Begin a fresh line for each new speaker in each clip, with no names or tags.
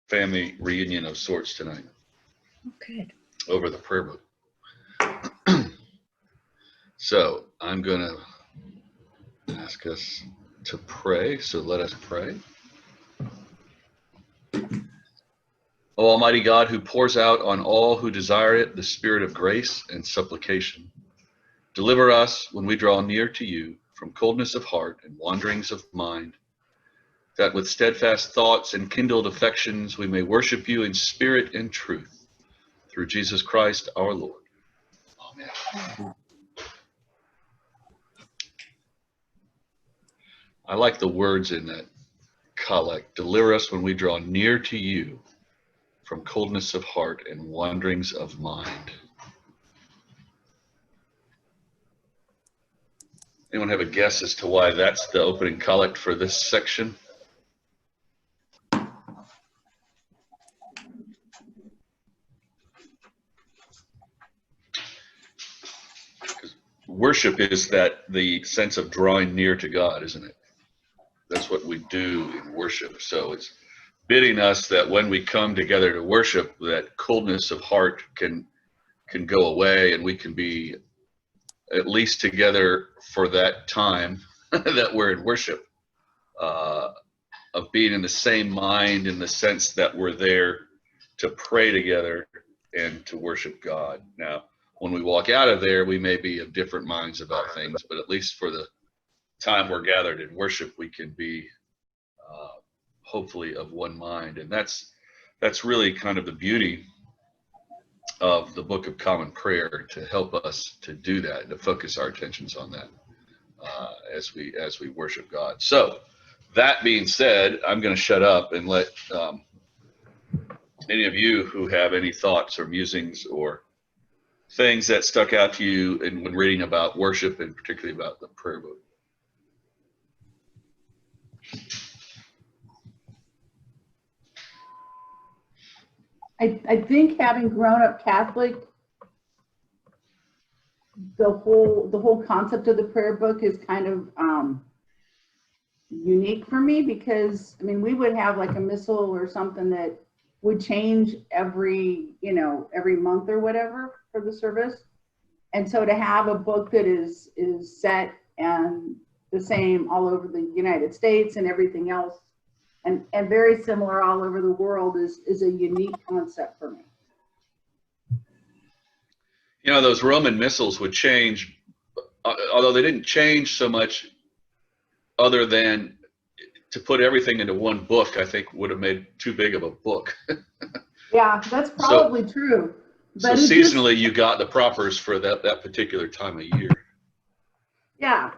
family reunion of sorts tonight.
Good.
Over the prayer book. So I'm going to ask us to pray. So let us pray. O Almighty God, who pours out on all who desire it the spirit of grace and supplication, deliver us when we draw near to you from coldness of heart and wanderings of mind, that with steadfast thoughts and kindled affections we may worship you in spirit and truth, through Jesus Christ our Lord. Amen. I like the words in that collect. Deliver us when we draw near to you from coldness of heart and wanderings of mind. Anyone have a guess as to why that's the opening collect for this section? Worship is that the sense of drawing near to God, isn't it? That's what we do in worship. So it's bidding us that when we come together to worship, that coldness of heart can go away, and we can be at least together for that time that we're in worship, of being in the same mind, in the sense that we're there to pray together and to worship God. Now, when we walk out of there, we may be of different minds about things, but at least for the time we're gathered in worship, we can be hopefully of one mind. And that's really kind of the beauty of the Book of Common Prayer, to help us to do that, to focus our attentions on that as we worship God. So that being said, I'm going to shut up and let any of you who have any thoughts or musings or things that stuck out to you when reading about worship, and particularly about the prayer book.
I think, having grown up Catholic, the whole concept of the prayer book is kind of unique for me, because I mean, we would have like a missal or something that would change every month or whatever for the service. And so to have a book that is set and the same all over the United States and everything else, and very similar all over the world, is a unique concept for me.
You know, those Roman missals would change, although they didn't change so much, other than to put everything into one book, I think would have made too big of a book.
Yeah, that's probably true.
But so seasonally, you got the propers for that particular time of year.
Yeah,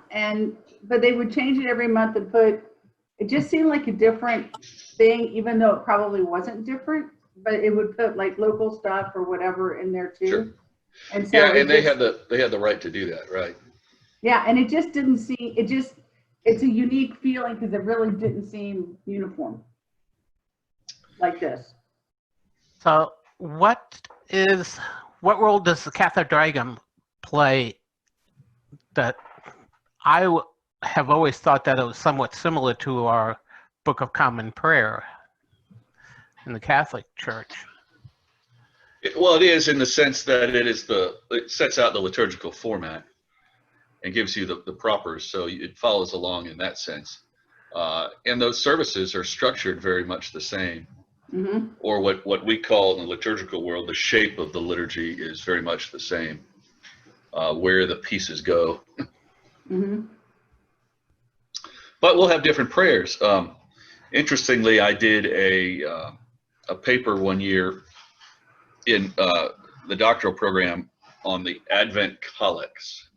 but they would change it every month and put, it just seemed like a different thing, even though it probably wasn't different, but it would put like local stuff or whatever in there too. Sure. And so
yeah, and they had the right to do that, right?
Yeah, and it just didn't seem, it's a unique feeling, because it really didn't seem uniform like this.
So what role does the Catholic Dragon play? That I have always thought that it was somewhat similar to our Book of Common Prayer in the Catholic Church.
Well, it is, in the sense that it sets out the liturgical format and gives you the propers, so it follows along in that sense. And those services are structured very much the same. Mm-hmm. Or what we call in the liturgical world, the shape of the liturgy is very much the same, where the pieces go. Mm-hmm. But we'll have different prayers. Interestingly, I did a paper one year in the doctoral program on the Advent collects.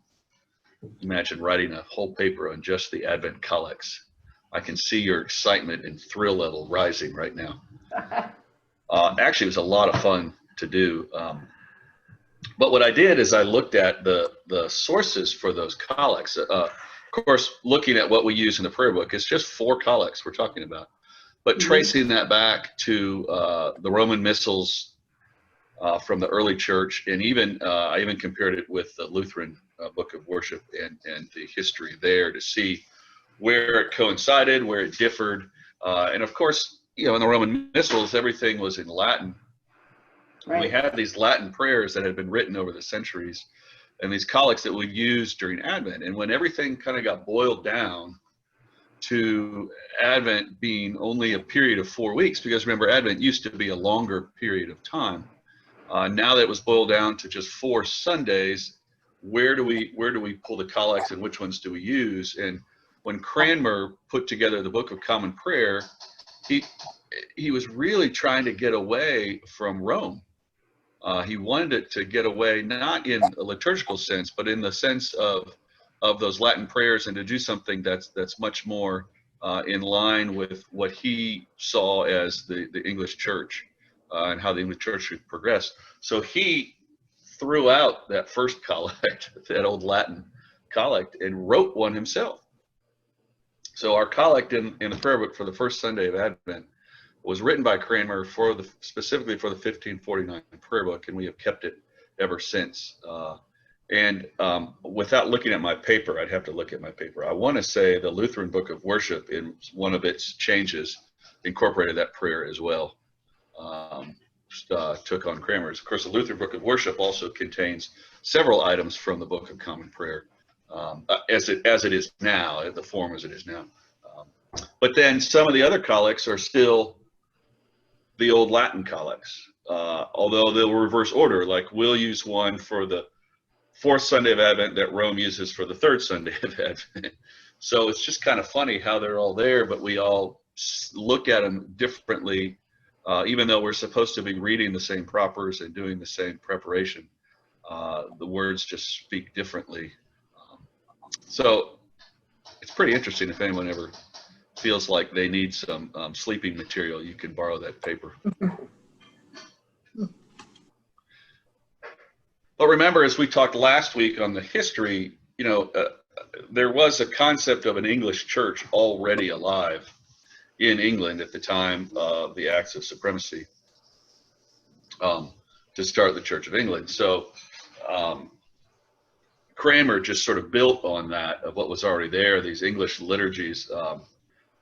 Imagine writing a whole paper on just the Advent collects. I can see your excitement and thrill level rising right now. Actually, it was a lot of fun to do. But what I did is I looked at the sources for those collects. Of course, looking at what we use in the prayer book, it's just 4 collects we're talking about. But mm-hmm. tracing that back to the Roman missals from the early church, and I even compared it with the Lutheran Book of Worship and the history there to see where it coincided, where it differed. And of course, in the Roman missals, everything was in Latin.
Right.
We had these Latin prayers that had been written over the centuries, and these collects that we used during Advent. And when everything kind of got boiled down to Advent being only a period of 4 weeks, because remember, Advent used to be a longer period of time. Now that it was boiled down to just 4 Sundays, where do we pull the collects and which ones do we use? And when Cranmer put together the Book of Common Prayer, he was really trying to get away from Rome. He wanted it to get away, not in a liturgical sense, but in the sense of those Latin prayers, and to do something that's much more in line with what he saw as the English Church and how the English Church should progress. So he threw out that first collect, that old Latin collect, and wrote one himself. So our collect in the prayer book for the first Sunday of Advent was written by Cranmer specifically for the 1549 prayer book, and we have kept it ever since. Without looking at my paper, I'd have to look at my paper. I want to say the Lutheran Book of Worship, in one of its changes, incorporated that prayer as well. Took on Cranmer's. Of course, the Lutheran Book of Worship also contains several items from the Book of Common Prayer, as it is now, the form as it is now. But then some of the other collects are still the old Latin collects, although they'll reverse order. Like we'll use one for the 4th Sunday of Advent that Rome uses for the 3rd Sunday of Advent. So it's just kind of funny how they're all there, but we all look at them differently, even though we're supposed to be reading the same propers and doing the same preparation. The words just speak differently. So it's pretty interesting. If anyone ever feels like they need some sleeping material, you can borrow that paper. But remember, as we talked last week on the history, there was a concept of an English church already alive in England at the time of the Acts of Supremacy to start the Church of England. So Cranmer just sort of built on that, of what was already there, these English liturgies,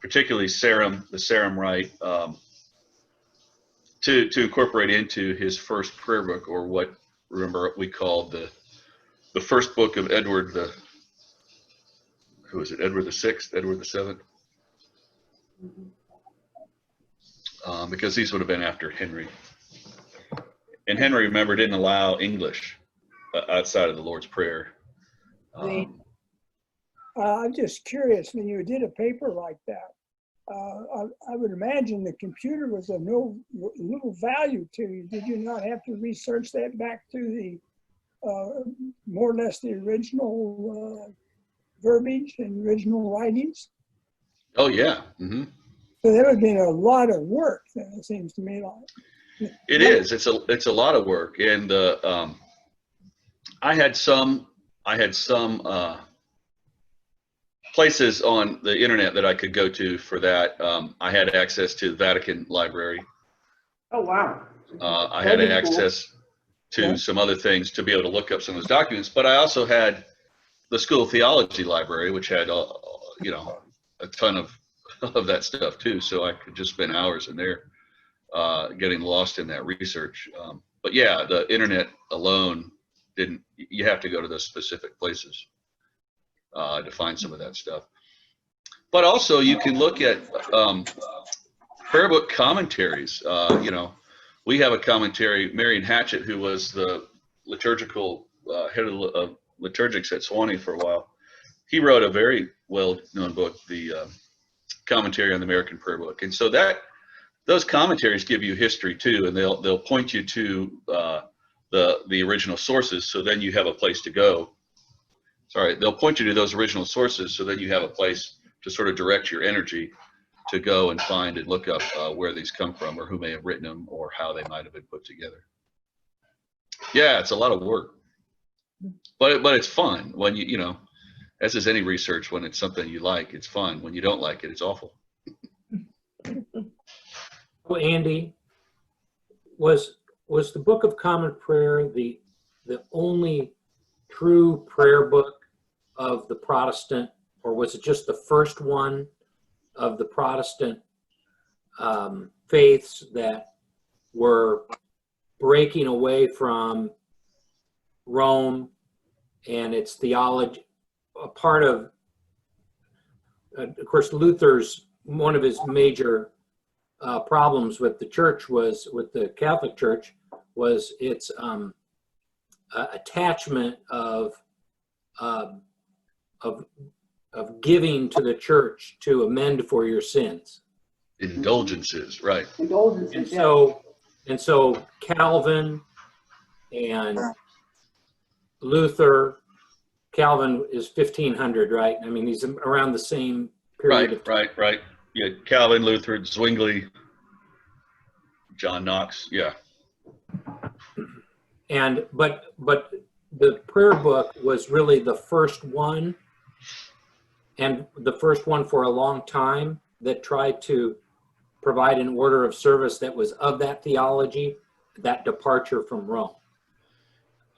particularly the Sarum Rite, to incorporate into his first prayer book, or what, remember, we called the first book of Edward Edward the Sixth, Edward the Seventh? Because these would have been after Henry. And Henry, remember, didn't allow English outside of the Lord's Prayer.
I'm just curious, when you did a paper like that, I would imagine the computer was of little value to you. Did you not have to research that back to the more or less the original verbiage and original writings?
Oh yeah. Mm-hmm.
So that would have been a lot of work, then, it seems to me like.
It is. It's a lot of work, and I had some places on the internet that I could go to for that. I had access to the Vatican Library.
Oh, wow.
I had access to some other things to be able to look up some of those documents, but I also had the School of Theology Library, which had a ton of that stuff too. So I could just spend hours in there getting lost in that research. But yeah, the internet alone didn't. You have to go to those specific places to find some of that stuff. But also you can look at prayer book commentaries. We have a commentary, Marion Hatchett, who was the liturgical head of liturgics at Swanee for a while. He wrote a very well-known book, the Commentary on the American Prayer Book. And so those commentaries give you history too, and they'll point you to the original sources, so then you have a place to go. Sorry, they'll point you to those original sources, so then you have a place to sort of direct your energy to go and find and look up where these come from, or who may have written them, or how they might have been put together. Yeah, it's a lot of work, but it's fun when you as is any research. When it's something you like, it's fun. When you don't like it, it's awful.
Well, Andy, was the Book of Common Prayer the only true prayer book of the Protestant, or was it just the first one of the Protestant faiths that were breaking away from Rome and its theology. A part of course, one of his major problems with the church with the Catholic Church was its attachment of giving to the church to amend for your sins.
Indulgences, right.
Indulgences,
And so Calvin and Luther, Calvin is 1500, right? I mean, he's around the same period of time.
Right. Yeah, Calvin, Luther, Zwingli, John Knox, yeah.
But the prayer book was really the first one, and the first one for a long time, that tried to provide an order of service that was of that theology, that departure from Rome.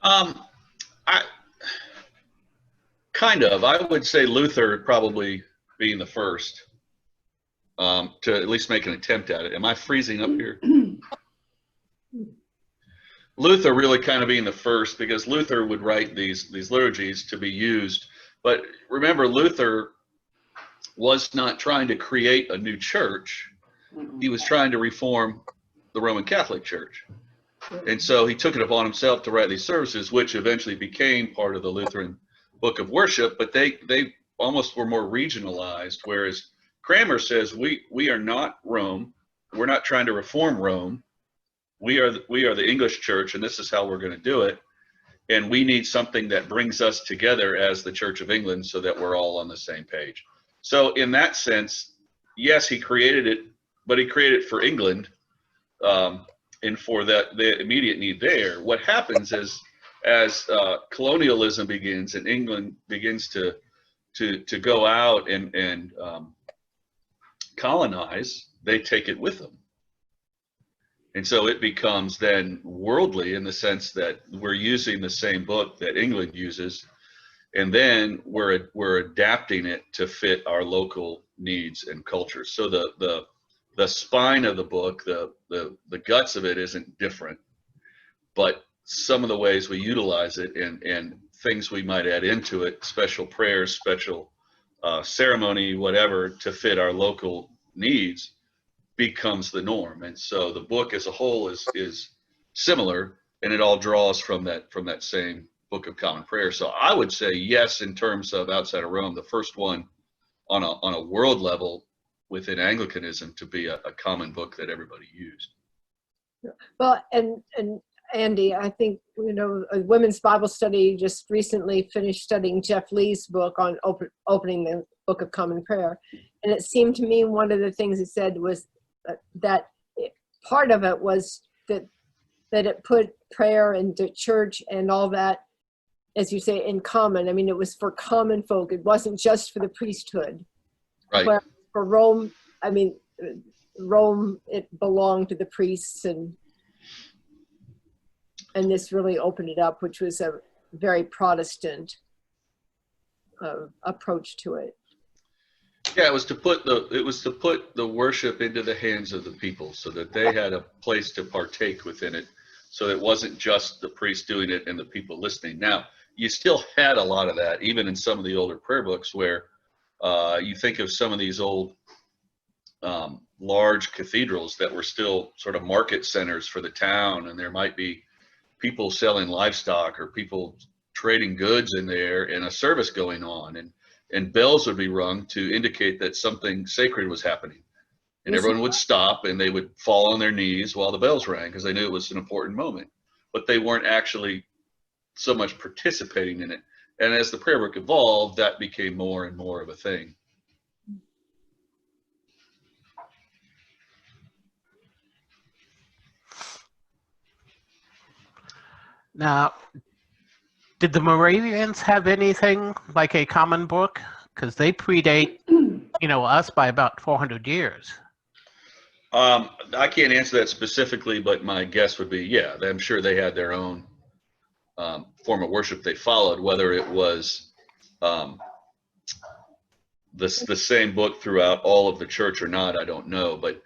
I would say Luther probably being the first to at least make an attempt at it. Am I freezing up here? Luther really kind of being the first, because Luther would write these liturgies to be used. But remember, Luther was not trying to create a new church. He was trying to reform the Roman Catholic Church. And so he took it upon himself to write these services, which eventually became part of the Lutheran Book of Worship, but they almost were more regionalized, whereas Cranmer says we are not Rome. We're not trying to reform Rome. We are the English Church, and this is how we're going to do it. And we need something that brings us together as the Church of England so that we're all on the same page. So in that sense, yes, he created it, but he created it for England and for the immediate need there. What happens is, as colonialism begins and England begins to go out and colonize, they take it with them. And so it becomes then worldly in the sense that we're using the same book that England uses, and then we're adapting it to fit our local needs and culture. So the spine of the book, the guts of it isn't different, but some of the ways we utilize it and things we might add into it, special prayers, special ceremony, whatever, to fit our local needs, becomes the norm. And so the book as a whole is similar, and it all draws from that same Book of Common Prayer. So I would say yes, in terms of outside of Rome, the first one on a world level within Anglicanism to be a common book that everybody used.
Well, and Andy, I think, a women's Bible study just recently finished studying Jeff Lee's book on opening the Book of Common Prayer. And it seemed to me one of the things he said was that part of it was that it put prayer and the church and all that, as you say, in common. I mean, it was for common folk. It wasn't just for the priesthood.
Right.
Where for Rome, I mean, Rome, it belonged to the priests, and this really opened it up, which was a very Protestant approach to it.
Yeah, it was to put the worship into the hands of the people, so that they had a place to partake within it. So it wasn't just the priest doing it and the people listening. Now, you still had a lot of that, even in some of the older prayer books, where you think of some of these old large cathedrals that were still sort of market centers for the town, and there might be people selling livestock or people trading goods in there, and a service going on, and bells would be rung to indicate that something sacred was happening. And everyone would stop and they would fall on their knees while the bells rang, because they knew it was an important moment. But they weren't actually so much participating in it. And as the prayer book evolved, that became more and more of a thing.
Now, did the Moravians have anything like a common book? Because they predate, us by about 400 years.
I can't answer that specifically, but my guess would be, yeah, I'm sure they had their own form of worship they followed. Whether it was the same book throughout all of the church or not, I don't know. But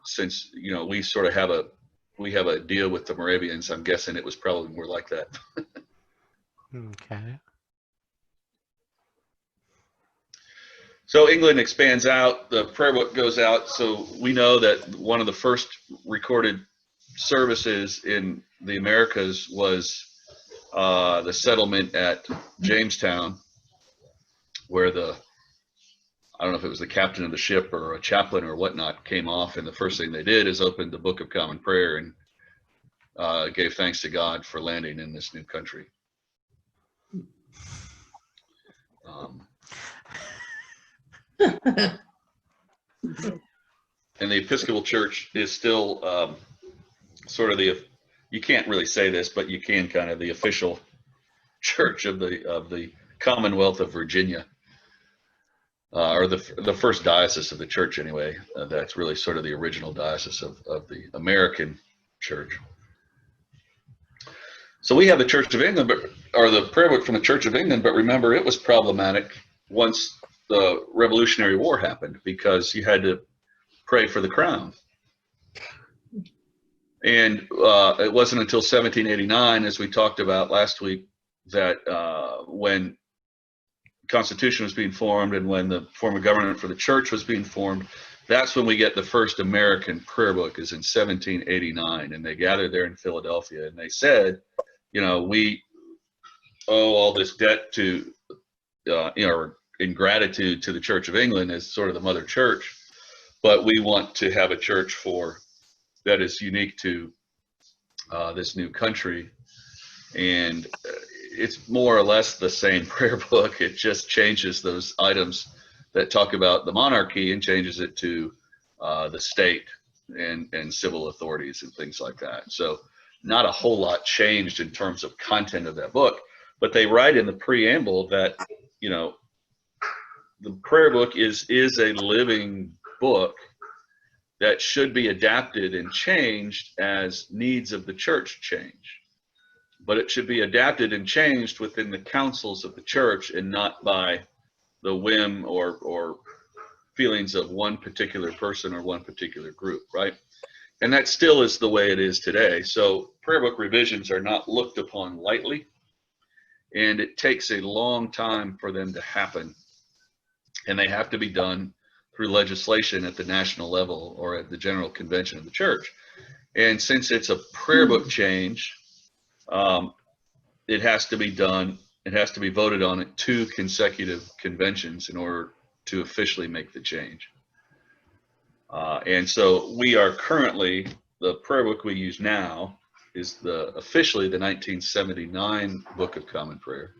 since, you know, we sort of have a deal with the Moravians, I'm guessing it was probably more like that.
Okay.
So England expands out, the prayer book goes out. So we know that one of the first recorded services in the Americas was the settlement at Jamestown, where I don't know if it was the captain of the ship or a chaplain or whatnot came off, and the first thing they did is opened the Book of Common Prayer and gave thanks to God for landing in this new country. And the Episcopal Church is still sort of you can't really say this, but you can kind of the official church of the Commonwealth of Virginia, or the first diocese of the church anyway. That's really sort of the original diocese of the American church. So we have the Church of England, or the prayer book from the Church of England, but remember it was problematic once the Revolutionary War happened, because you had to pray for the crown. And it wasn't until 1789, as we talked about last week, that when the Constitution was being formed and when the form of government for the church was being formed, that's when we get the first American prayer book, is in 1789. And they gathered there in Philadelphia, and they said, you know, we owe all this debt to, you know, in gratitude to the Church of England as sort of the mother church, but we want to have a church that is unique to this new country. And it's more or less the same prayer book. It just changes those items that talk about the monarchy and changes it to the state and civil authorities and things like that. So not a whole lot changed in terms of content of that book, but they write in the preamble that, you know, the prayer book is a living book that should be adapted and changed as needs of the church change. But it should be adapted and changed within the councils of the church and not by the whim or feelings of one particular person or one particular group, right? And that still is the way it is today. So prayer book revisions are not looked upon lightly, and it takes a long time for them to happen. And they have to be done through legislation at the national level or at the General Convention of the Church. And since it's a prayer book change, it has to be done, it has to be voted on at 2 consecutive conventions in order to officially make the change. And so we are currently, the prayer book we use now is officially the 1979 Book of Common Prayer,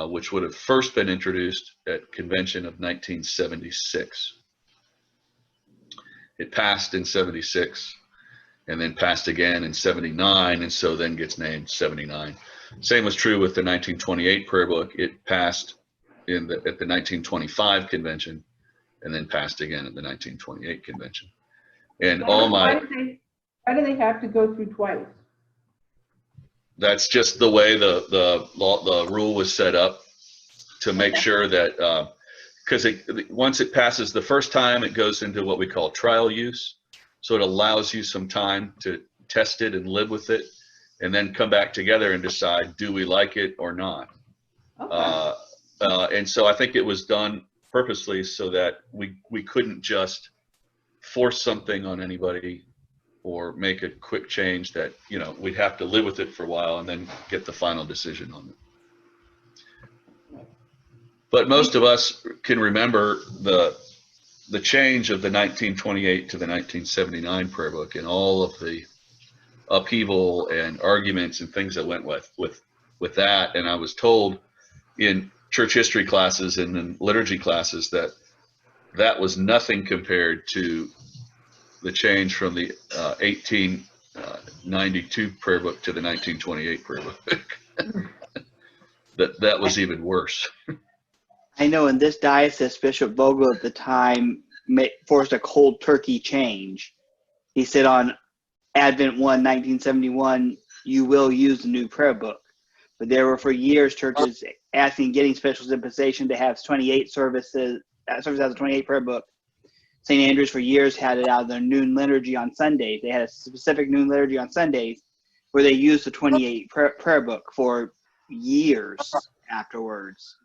which would have first been introduced at Convention of 1976. It passed in 76 and then passed again in 79, and so then gets named 79. Same was true with the 1928 prayer book. It passed at the 1925 convention and then passed again at the 1928 convention. And
Why do they have to go through twice?
That's just the way the rule was set up, to make sure that, because once it passes the first time, it goes into what we call trial use. So it allows you some time to test it and live with it, and then come back together and decide, do we like it or not? Okay. And so I think it was done purposely so that we couldn't just force something on anybody or make a quick change that, you know, we'd have to live with it for a while and then get the final decision on it. But most of us can remember the change of the 1928 to the 1979 prayer book and all of the upheaval and arguments and things that went with that. And I was told in church history classes and in liturgy classes that was nothing compared to the change from the 1892 prayer book to the 1928 prayer book. that was even worse.
I know in this diocese, Bishop Vogel at the time forced a cold turkey change. He said on Advent 1, 1971, you will use the new prayer book. But there were for years churches asking, getting special dispensation to have 28 services as a 28 prayer book. St. Andrews for years had it out of their noon liturgy on Sundays. They had a specific noon liturgy on Sundays where they used the 28 prayer book for years afterwards.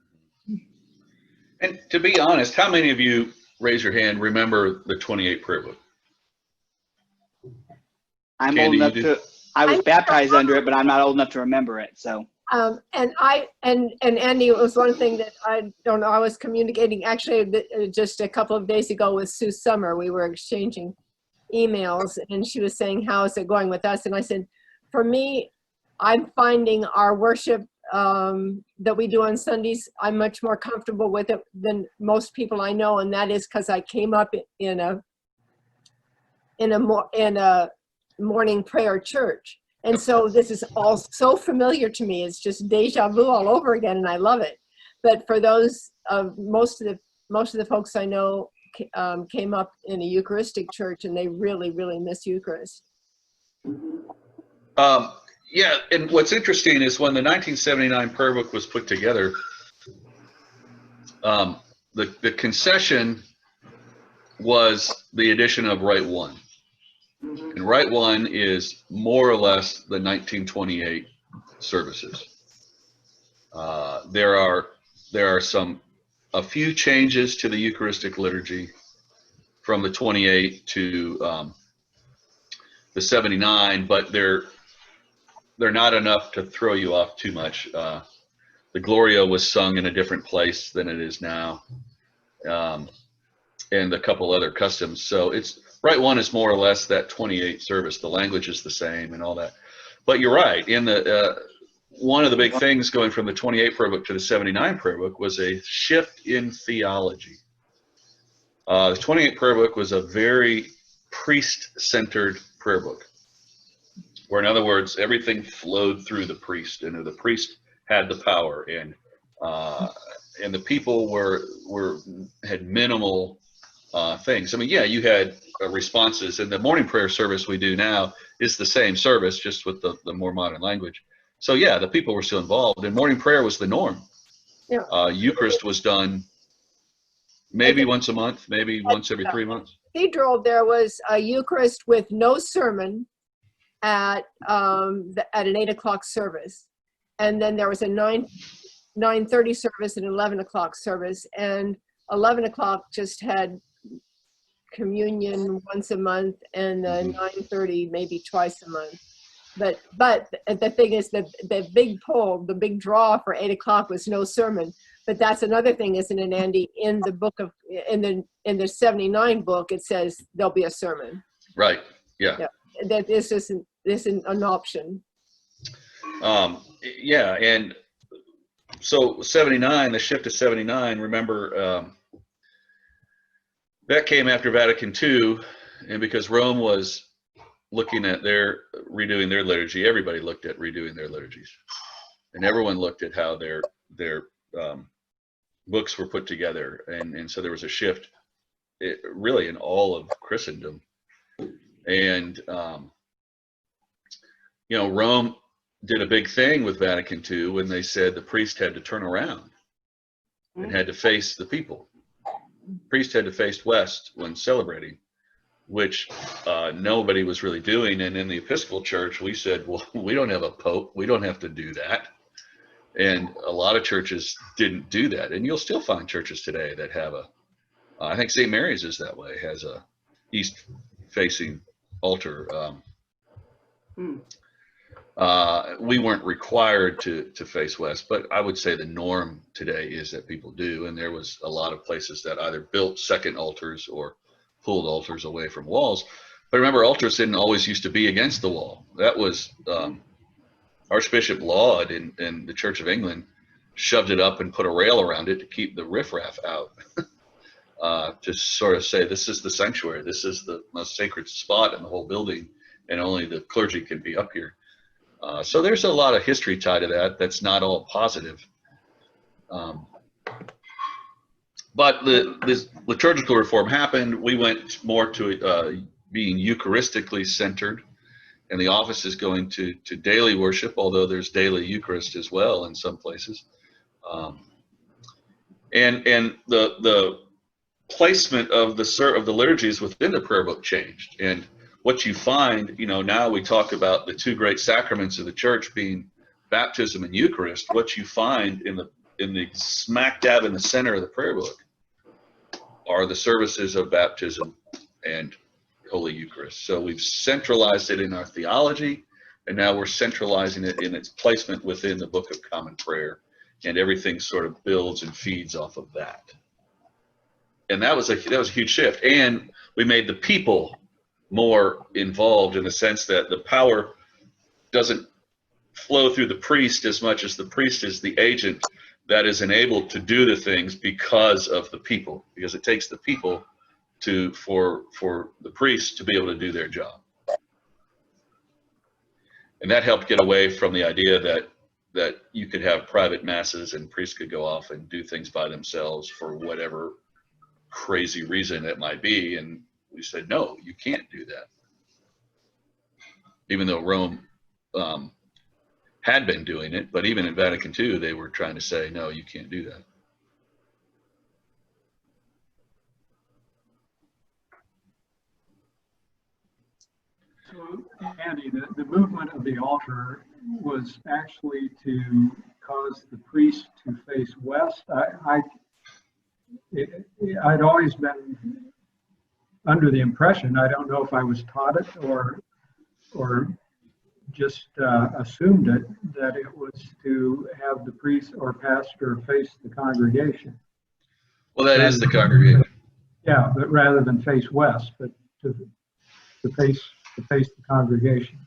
And to be honest, how many of you, raise your hand, remember the 28 prayer book?
I'm
Candy,
old enough
you do?
to, I was baptized under it, but I'm not old enough to remember it. So,
And Andy, it was one thing that I don't know, I was communicating actually just a couple of days ago with Sue Summer. We were exchanging emails and she was saying, how is it going with us? And I said, for me, I'm finding our worship that we do on Sundays, I'm much more comfortable with it than most people I know. And that is because I came up in a morning prayer church. And so this is all so familiar to me. It's just deja vu all over again, and I love it. But for those, most of the folks I know came up in a Eucharistic church, and they really, really miss Eucharist.
Yeah, and what's interesting is when the 1979 prayer book was put together, the concession was the addition of Rite 1. And Rite 1 is more or less the 1928 services. There are a few changes to the Eucharistic liturgy from the 28 to the 79, but they're not enough to throw you off too much. The Gloria was sung in a different place than it is now, and a couple other customs. So Rite 1 is more or less that 28 service. The language is the same and all that. But you're right. In the one of the big things going from the 28 prayer book to the 79 prayer book was a shift in theology. The 28 prayer book was a very priest-centered prayer book, where in other words, everything flowed through the priest, and the priest had the power, and the people had minimal things. I mean, yeah, you had responses, and the morning prayer service we do now is the same service, just with the more modern language. So yeah, the people were still involved, and morning prayer was the norm.
Yeah.
Eucharist was done maybe once a month, maybe once every 3 months.
Cathedral, there was a Eucharist with no sermon at an 8 o'clock service, and then there was a 9:30 service and 11 o'clock service, and 11 o'clock just had communion once a month, and 9:30 maybe twice a month. But the thing is that the big pull, the big draw for 8 o'clock was no sermon. But that's another thing, isn't it, Andy? In the book of in the 79 book, it says there'll be a sermon.
Right. Yeah.
That this isn't an option.
Yeah, and so 79, the shift to 79. Remember, that came after Vatican II, and because Rome was looking at redoing their liturgy, everybody looked at redoing their liturgies, and everyone looked at how their books were put together, and so there was a shift, really in all of Christendom, and Rome did a big thing with Vatican II when they said the priest had to turn around and had to face the people. Priest had to face west when celebrating, which nobody was really doing. And in the Episcopal Church, we said, well, we don't have a pope. We don't have to do that. And a lot of churches didn't do that. And you'll still find churches today that have I think St. Mary's is that way, has a east-facing altar. We weren't required to face west, but I would say the norm today is that people do. And there was a lot of places that either built second altars or pulled altars away from walls. But remember, altars didn't always used to be against the wall. That was Archbishop Laud in the Church of England shoved it up and put a rail around it to keep the riffraff out. To sort of say, this is the sanctuary, this is the most sacred spot in the whole building, and only the clergy can be up here. So there's a lot of history tied to that. That's not all positive. But this liturgical reform happened. We went more to being Eucharistically centered, and the office is going to daily worship, although there's daily Eucharist as well in some places. And the placement of the liturgies within the prayer book changed. And what you find, now we talk about the two great sacraments of the church being baptism and Eucharist. What you find in the smack dab in the center of the prayer book are the services of baptism and Holy Eucharist. So we've centralized it in our theology, and now we're centralizing it in its placement within the Book of Common Prayer, and everything sort of builds and feeds off of that. And that was a huge shift. And we made the people more involved in the sense that the power doesn't flow through the priest as much as the priest is the agent that is enabled to do the things because of the people, because it takes the people for the priests to be able to do their job. And that helped get away from the idea that you could have private masses and priests could go off and do things by themselves for whatever crazy reason it might be. And we said, no, you can't do that. Even though Rome had been doing it, but even in Vatican II, they were trying to say, no, you can't do that.
So, Andy, the movement of the altar was actually to cause the priest to face west. I'd always been under the impression, I don't know if I was taught it or just assumed it, that it was to have the priest or pastor face the congregation.
Well, that is the congregation.
Yeah, but rather than face west, but to face the congregation.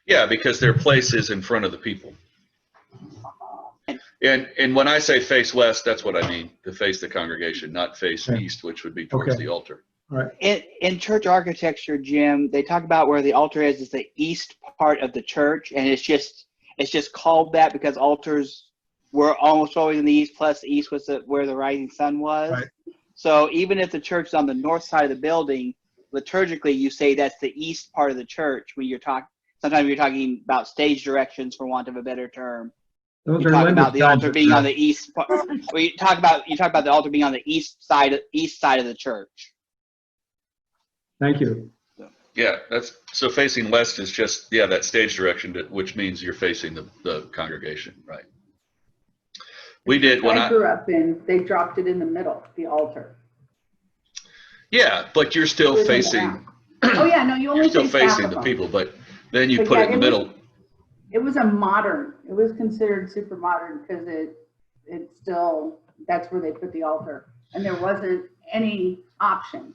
Yeah, because their place is in front of the people. And when I say face west, that's what I mean, to face the congregation, not face east, which would be towards the altar.
Right.
In church architecture, Jim, they talk about where the altar is the east part of the church, and it's just called that because altars were almost always in the east, plus the east was where the rising sun was.
Right.
So even if the church is on the north side of the building, liturgically you say that's the east part of the church when sometimes you're talking about stage directions, for want of a better term.
Those
You
are
talk
Linda's
about the altar
kinds
being
of-
on the east part. Well, you talk about the altar being on the east side of the church.
Thank you.
Yeah, so facing west is just, that stage direction, which means you're facing the congregation, right? We did when
I grew up in, they dropped it in the middle, the altar.
Yeah, but you're still
It was in the
facing.
back. Oh yeah, no, you only
You're still
face half
facing
of
the
them.
people, but then you
But
put
yeah,
it in the middle.
It was it was considered super modern because it's still, that's where they put the altar. And there wasn't any option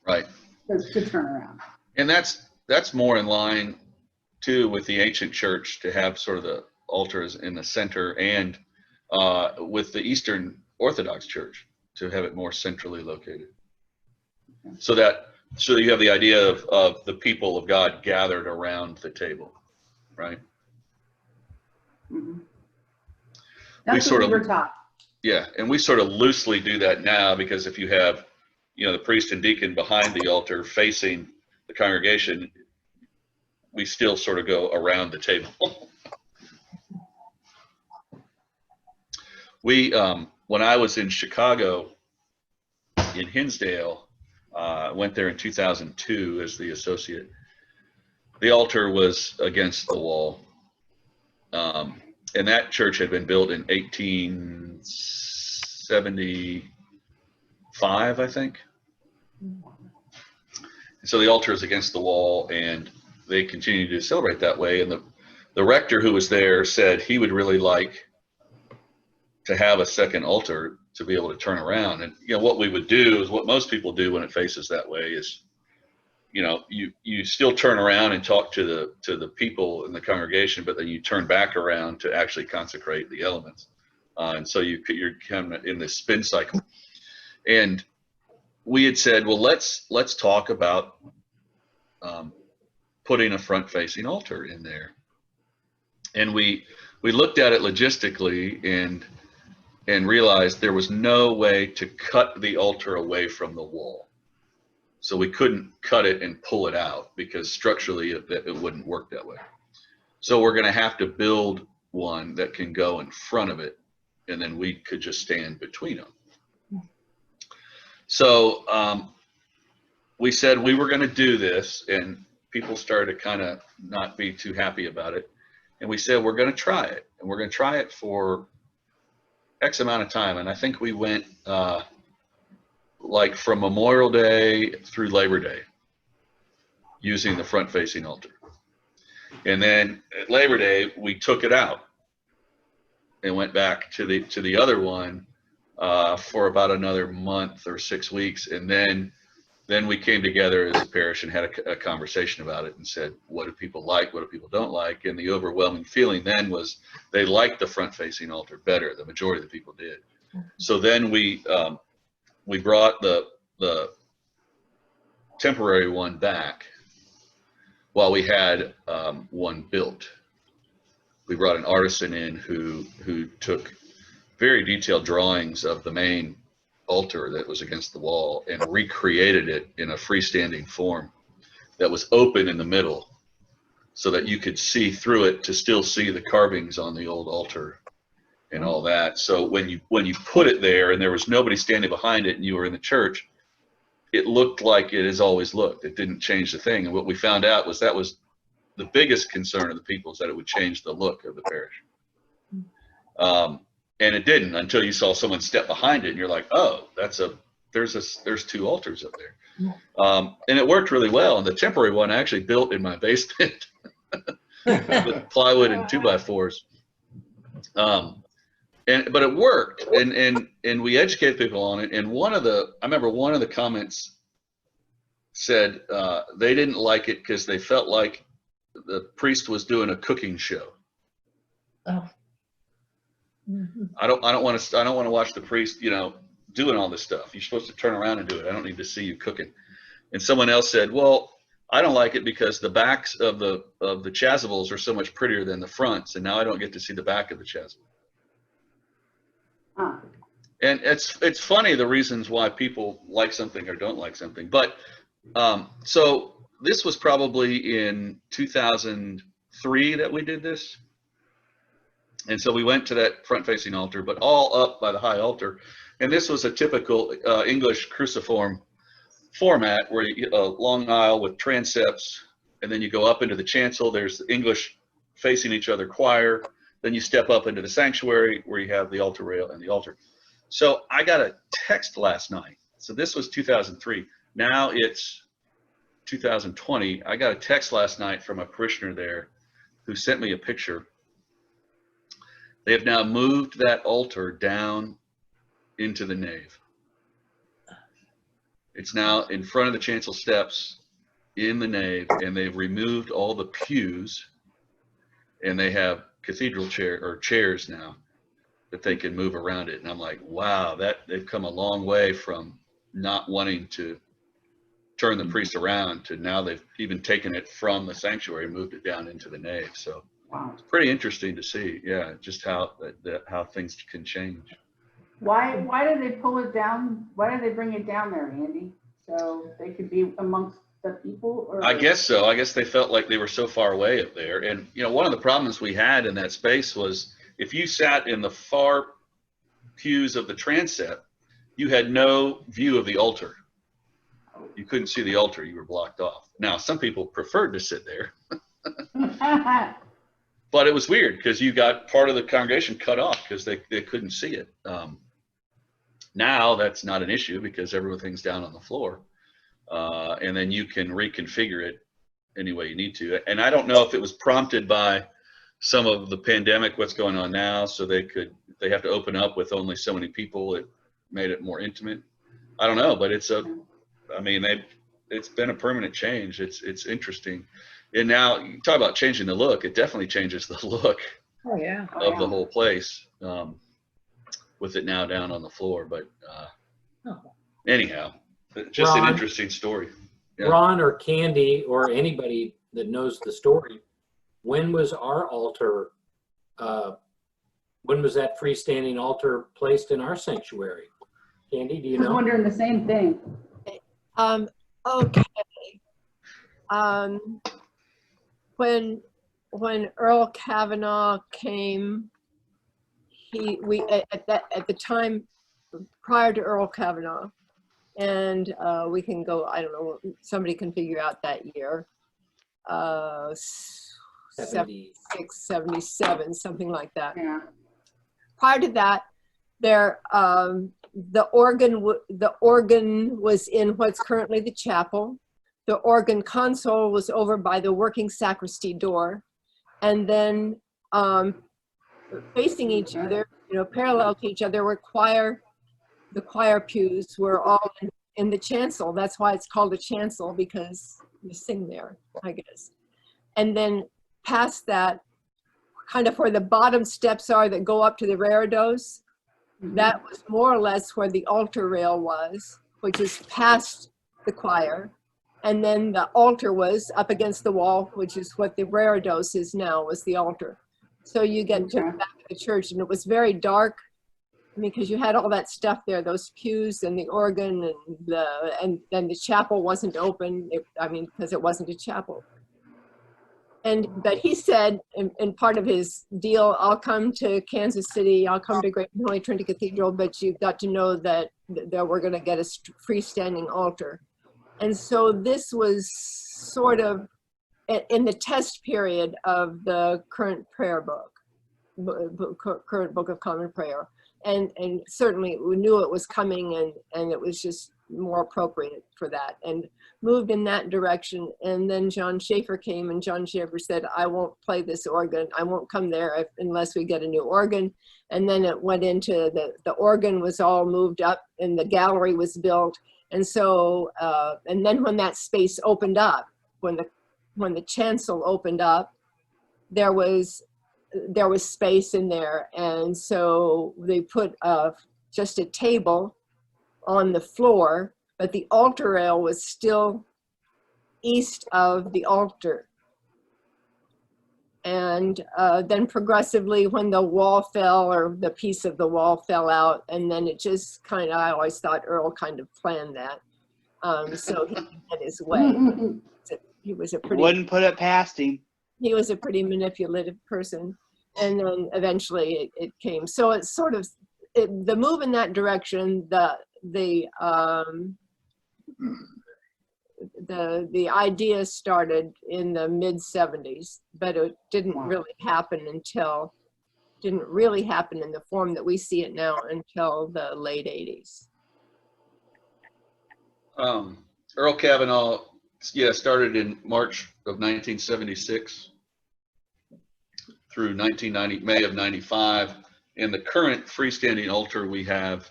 Right.
to turn around.
And that's more in line too with the ancient church, to have sort of the altars in the center, and with the Eastern Orthodox Church to have it more centrally located. So you have the idea of the people of God gathered around the table, right?
Mm-hmm. That's
sort
what we
of-
were taught.
Yeah, and we sort of loosely do that now, because if you have, the priest and deacon behind the altar facing the congregation, we still sort of go around the table. When I was in Chicago, in Hinsdale, went there in 2002 as the associate. The altar was against the wall. And that church had been built in 1875, I think. So the altar is against the wall, and they continue to celebrate that way. And the rector who was there said he would really like to have a second altar to be able to turn around. And what we would do is what most people do when it faces that way is, you still turn around and talk to the people in the congregation, but then you turn back around to actually consecrate the elements. And so you're kind of in this spin cycle. And we had said, well, let's talk about putting a front-facing altar in there. And we looked at it logistically and realized there was no way to cut the altar away from the wall. So we couldn't cut it and pull it out, because structurally it wouldn't work that way. So we're going to have to build one that can go in front of it, and then we could just stand between them. So we said we were going to do this, and people started to kind of not be too happy about it. And we said, we're going to try it, and we're going to try it for X amount of time. And I think we went like from Memorial Day through Labor Day using the front-facing altar. And then at Labor Day, we took it out and went back to the other one for about another month or 6 weeks. And then we came together as a parish and had a conversation about it and said, what do people like? What do people don't like? And the overwhelming feeling then was they liked the front-facing altar better. The majority of the people did. So then we brought the temporary one back while we had one built. We brought an artisan in who took very detailed drawings of the main altar that was against the wall and recreated it in a freestanding form that was open in the middle so that you could see through it to still see the carvings on the old altar and all that. So when you put it there and there was nobody standing behind it and you were in the church, it looked like it has always looked. It didn't change the thing. And what we found out was that was the biggest concern of the people, is that it would change the look of the parish. And it didn't until you saw someone step behind it and you're like, oh, there's two altars up there. And it worked really well. And the temporary one I actually built in my basement with plywood and 2x4s. But it worked, and we educated people on it. And I remember one of the comments said they didn't like it because they felt like the priest was doing a cooking show.
Oh.
I don't want to watch the priest, doing all this stuff. You're supposed to turn around and do it. I don't need to see you cooking. And someone else said, well, I don't like it because the backs of the chasubles are so much prettier than the fronts, and now I don't get to see the back of the chasuble.
Huh.
And it's funny the reasons why people like something or don't like something. But so this was probably in 2003 that we did this. And so we went to that front-facing altar, but all up by the high altar. And this was a typical English cruciform format where you, a long aisle with transepts, and then you go up into the chancel. There's the English facing each other choir. Then you step up into the sanctuary where you have the altar rail and the altar. So I got a text last night. So this was 2003. Now it's 2020. I got a text last night from a parishioner there who sent me a picture. They have now moved that altar down into the nave. It's now in front of the chancel steps in the nave, and they've removed all the pews, and they have cathedral chairs now that they can move around it. And I'm like, wow, they've come a long way from not wanting to turn the priest around to now they've even taken it from the sanctuary and moved it down into the nave. So
Wow.
it's pretty interesting to see, yeah, just how things can change.
Why did they pull it down? Why did they bring it down there, Andy? So they could be amongst the people? Or?
I guess so. I guess they felt like they were so far away up there. And, one of the problems we had in that space was if you sat in the far pews of the transept, you had no view of the altar. You couldn't see the altar. You were blocked off. Now, some people preferred to sit there. But it was weird because you got part of the congregation cut off because they couldn't see it. Now that's not an issue because everything's down on the floor. And then you can reconfigure it any way you need to. And I don't know if it was prompted by some of the pandemic, what's going on now, so they have to open up with only so many people. It made it more intimate. I don't know, but it's been a permanent change. It's interesting. And now you talk about changing the look. It definitely changes the look
Oh, yeah.
of the whole place with it now down on the floor. But anyhow, just an interesting story. Yeah.
Ron or Candy or anybody that knows the story, when was our altar, when was that freestanding altar placed in our sanctuary? Candy, do you
I was
know?
wondering the same thing.
Okay. When Earl Kavanaugh came, at the time prior to Earl Kavanaugh, And we can go, I don't know, somebody can figure out that year. 76, 77, something like that.
Yeah.
Prior to that, there the organ was in what's currently the chapel. The organ console was over by the working sacristy door, and then facing each other, parallel to each other, were the choir pews were all in the chancel. That's why it's called a chancel, because you sing there, I guess. And then past that, kind of where the bottom steps are that go up to the reredos, that was more or less where the altar rail was, which is past the choir. And then the altar was up against the wall, which is what the reredos is now, was the altar. So you get to the back of the church, and it was very dark. I mean, because you had all that stuff there, those pews and the organ, and then the chapel wasn't open. Because it wasn't a chapel. But he said, in part of his deal, I'll come to Kansas City, I'll come to Great Holy Trinity Cathedral, but you've got to know that we're going to get a freestanding altar. And so this was sort of in the test period of the current prayer book, current Book of Common Prayer. And certainly we knew it was coming, and it was just more appropriate for that, and moved in that direction. And then John Schaefer came, and John Schaefer said, I won't play this organ. I won't come there unless we get a new organ. And then it went into the organ was all moved up, and the gallery was built. And so, and then when that space opened up, when the chancel opened up, there was space in there. And so they put just a table on the floor, but the altar rail was still east of the altar. And then progressively, when the wall fell, or the piece of the wall fell out, and then it just kind of, I always thought Earl kind of planned that. So he had his way. He was a pretty—
Wouldn't put it past him.
He was a pretty manipulative person. And then eventually it came. So it's sort of, the move in that direction, the idea started in the mid-70s, but it didn't really happen in the form that we see it now until the late 80s.
Earl Kavanaugh, started in March of 1976 through May of 95. And the current freestanding altar we have,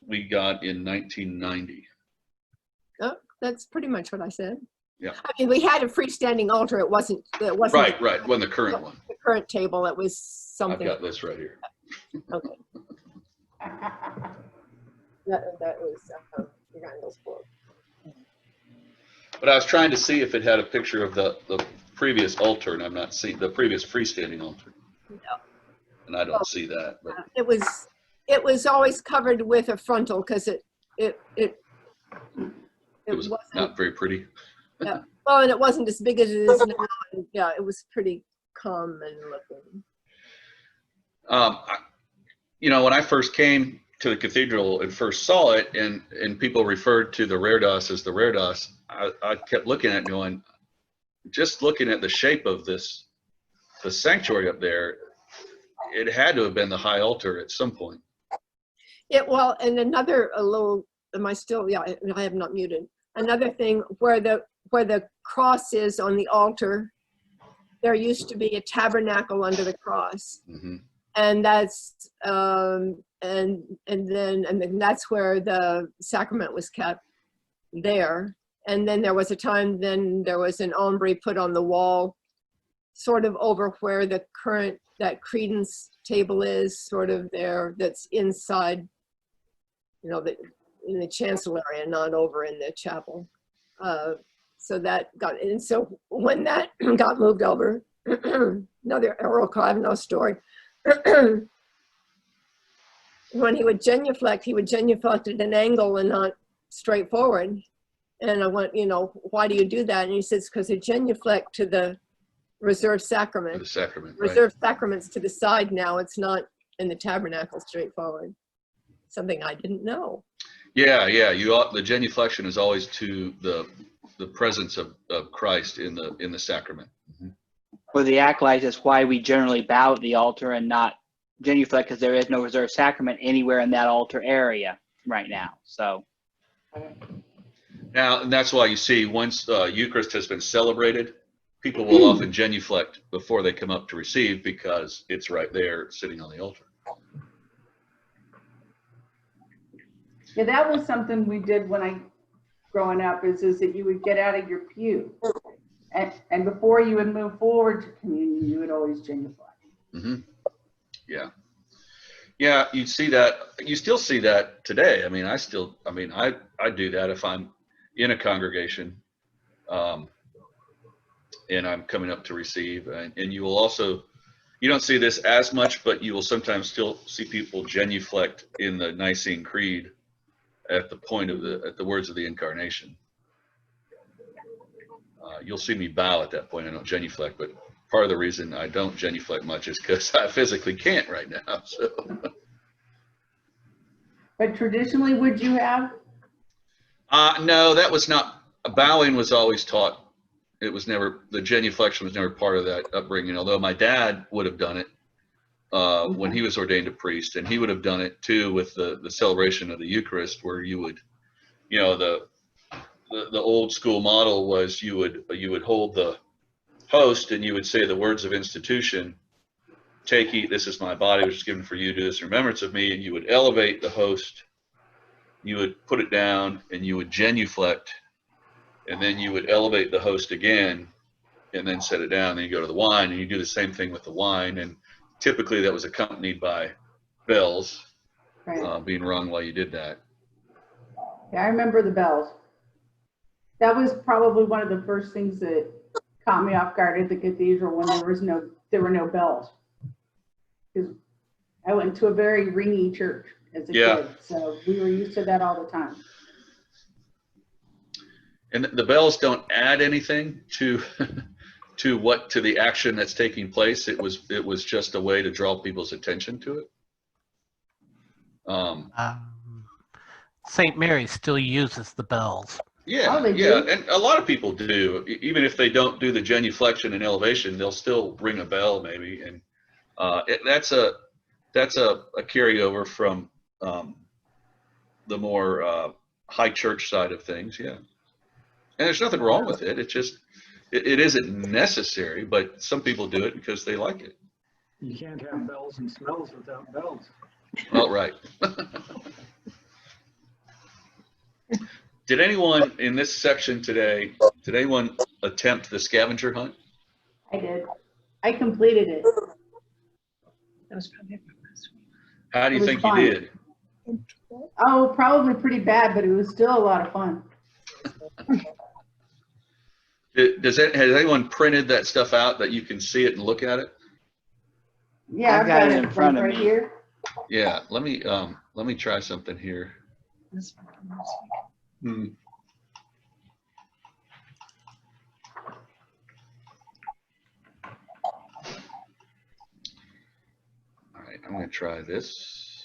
we got in 1990.
Oh, that's pretty much what I said.
Yeah.
I mean, we had a freestanding altar. It wasn't
right. When the current one.
The current table. It was something.
I've got this right here.
Okay. that was Randall's book.
But I was trying to see if it had a picture of the previous altar, and I'm not seeing the previous freestanding altar.
No.
And I don't see that. But.
It was always covered with a frontal, because it
was not very pretty.
Yeah. Well, and it wasn't as big as it is now. And yeah, it was pretty common looking.
When I first came to the cathedral and first saw it, and people referred to the reredos as the reredos, I kept looking at it going, just looking at the shape of the sanctuary up there, it had to have been the high altar at some point.
Well, and am I still? Yeah, I have not muted. Another thing, where the cross is on the altar, there used to be a tabernacle under the cross. Mm-hmm. And that's and then that's where the sacrament was kept there. And then there was a time, then there was an ombre put on the wall, sort of over where that credence table is, sort of there, that's inside, in the chancel area, not over in the chapel. So that got, and so when that got moved over, another Earl Kavanaugh story, when he would genuflect at an angle and not straight forward. And I went, why do you do that? And he says, because they genuflect to the reserved sacrament.
The sacrament,
reserved sacraments to the side now. It's not in the tabernacle straight forward. Something I didn't know.
Yeah, yeah. The genuflection is always to the presence of Christ in the sacrament. Mm-hmm.
For the acolytes, that's why we generally bow at the altar and not genuflect, because there is no reserved sacrament anywhere in that altar area right now. So
Now, and that's why you see once Eucharist has been celebrated, people will often genuflect before they come up to receive because it's right there sitting on the altar.
Yeah, that was something we did when growing up, is that you would get out of your pew. And before you would move forward to communion, you would always genuflect.
Mm-hmm. Yeah. Yeah, you see that. You still see that today. I mean, I do that if I'm in a congregation and I'm coming up to receive. And you will also, you don't see this as much, but you will sometimes still see people genuflect in the Nicene Creed at the point of at the words of the Incarnation. You'll see me bow at that point. I don't genuflect, but part of the reason I don't genuflect much is because I physically can't right now. So.
But traditionally, would you have?
No, that was not. Bowing was always taught. It was never, the genuflection was never part of that upbringing, although my dad would have done it when he was ordained a priest, and he would have done it too with the celebration of the Eucharist, where you would, you know, the old school model was you would hold the host and you would say the words of institution, take, eat, this is my body which is given for you, do this in remembrance of me, and you would elevate the host, you would put it down, and you would genuflect, and then you would elevate the host again and then set it down, then you go to the wine, and you do the same thing with the wine, and typically that was accompanied by bells being rung while you did that.
Yeah, I remember the bells. That was probably one of the first things that caught me off guard at the cathedral, when there were no bells. Because I went to a very ringy church as a kid, so we were used to that all the time.
And the bells don't add anything to the action that's taking place. It was just a way to draw people's attention to it.
St. Mary still uses the bells.
Yeah, and a lot of people do. Even if they don't do the genuflection and elevation, they'll still ring a bell maybe, and that's a carryover from the more high church side of things. Yeah, and there's nothing wrong with it. It's just it isn't necessary, but some people do it because they like it.
You can't have bells and smells without bells.
Well, right. Did anyone in this section today, did anyone attempt the scavenger hunt?
I did. I completed it.
That was probably my last one.
How do you think you did?
Oh, probably pretty bad, but it was still a lot of fun.
Has anyone printed that stuff out that you can see it and look at it?
Yeah, I've got it in front of me. Here.
Yeah, let me try something here.
This one from last week.
All right, I'm going to try this.